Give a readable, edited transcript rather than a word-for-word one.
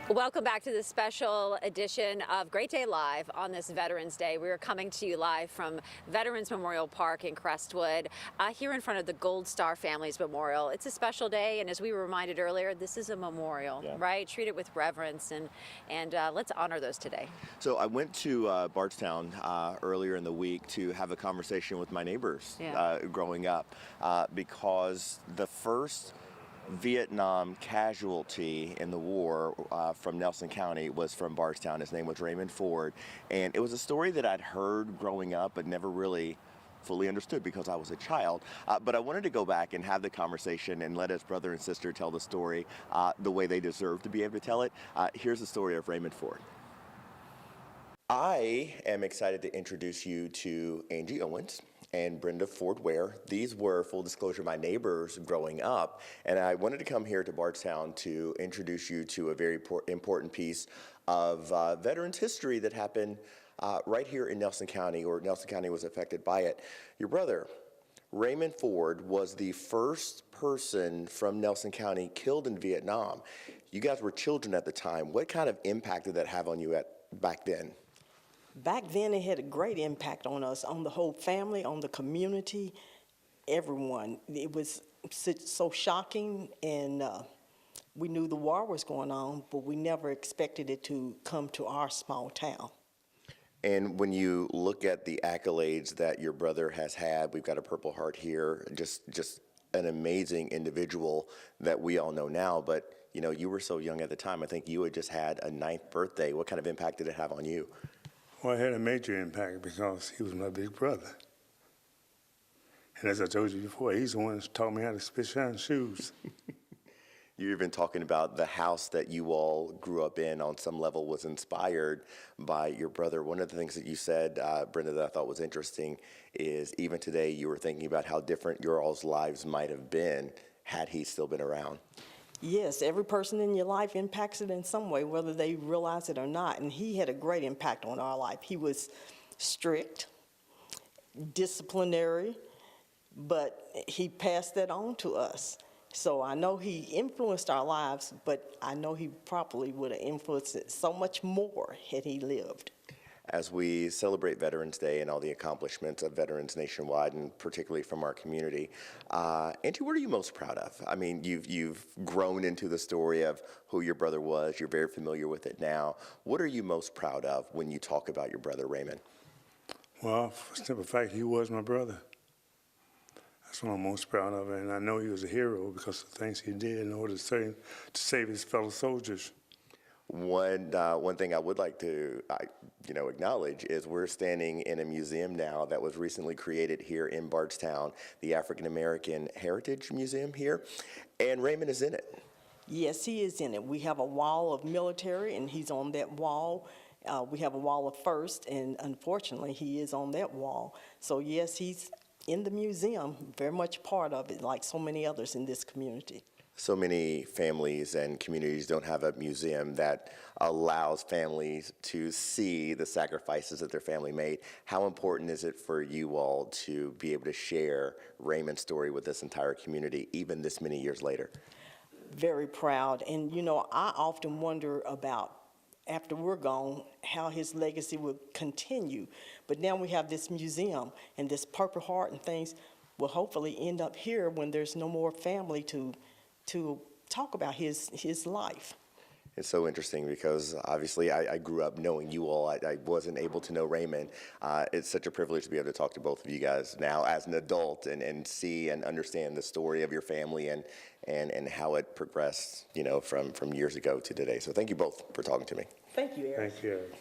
Welcome back to this special edition of Great Day Live on this Veterans Day. We are coming to you live from Veterans Memorial Park in Crestwood, here in front of the Gold Star Families Memorial. It's a special day, and as we were reminded earlier, this is a memorial, right? Treat it with reverence, and let's honor those today. So I went to Bardstown earlier in the week to have a conversation with my neighbors growing up because the first Vietnam casualty in the war from Nelson County was from Bardstown. His name was Raymond Ford, and it was a story that I'd heard growing up but never really fully understood because I was a child. But I wanted to go back and have the conversation and let his brother and sister tell the story the way they deserve to be able to tell it. Here's the story of Raymond Ford. I am excited to introduce you to Angie Owens and Brenda Ford Ware. These were, full disclosure, my neighbors growing up, and I wanted to come here to Bardstown to introduce you to a very important piece of veterans history that happened right here in Nelson County, or Nelson County was affected by it. Your brother, Raymond Ford, was the first person from Nelson County killed in Vietnam. You guys were children at the time. What kind of impact did that have on you back then? Back then, it had a great impact on us, on the whole family, on the community, everyone. It was so shocking, and we knew the war was going on, but we never expected it to come to our small town. And when you look at the accolades that your brother has had, we've got a Purple Heart here, just an amazing individual that we all know now, but you know, you were so young at the time. I think you had just had a 9th birthday. What kind of impact did it have on you? Well, it had a major impact because he was my big brother. And as I told you before, he's the one that taught me how to spit shine shoes. You're even talking about the house that you all grew up in on some level was inspired by your brother. One of the things that you said, Brenda, that I thought was interesting is even today you were thinking about how different your all's lives might have been had he still been around. Yes, every person in your life impacts it in some way, whether they realize it or not. And he had a great impact on our life. He was strict, disciplinary, but he passed that on to us. So I know he influenced our lives, but I know he probably would have influenced it so much more had he lived. As we celebrate Veterans Day and all the accomplishments of veterans nationwide, and particularly from our community, Angie, what are you most proud of? I mean, you've grown into the story of who your brother was. You're very familiar with it now. What are you most proud of when you talk about your brother, Raymond? Well, for the simple fact, he was my brother. That's what I'm most proud of, and I know he was a hero because of the things he did in order to save his fellow soldiers. One thing I would like to acknowledge is we're standing in a museum now that was recently created here in Bardstown, the African American Heritage Museum here, and Raymond is in it. Yes, he is in it. We have a wall of military, and he's on that wall. We have a wall of first, and unfortunately, he is on that wall. So yes, he's in the museum, very much part of it, like so many others in this community. So many families and communities don't have a museum that allows families to see the sacrifices that their family made. How important is it for you all to be able to share Raymond's story with this entire community, even this many years later? Very proud. And, you know, I often wonder about, after we're gone, how his legacy will continue. But now we have this museum, and this Purple Heart and things will hopefully end up here when there's no more family to talk about his life. It's so interesting because obviously I grew up knowing you all. I wasn't able to know Raymond. It's such a privilege to be able to talk to both of you guys now as an adult and see and understand the story of your family and how it progressed, you know, from years ago to today. So thank you both for talking to me. Thank you, Eric. Thank you, Eric.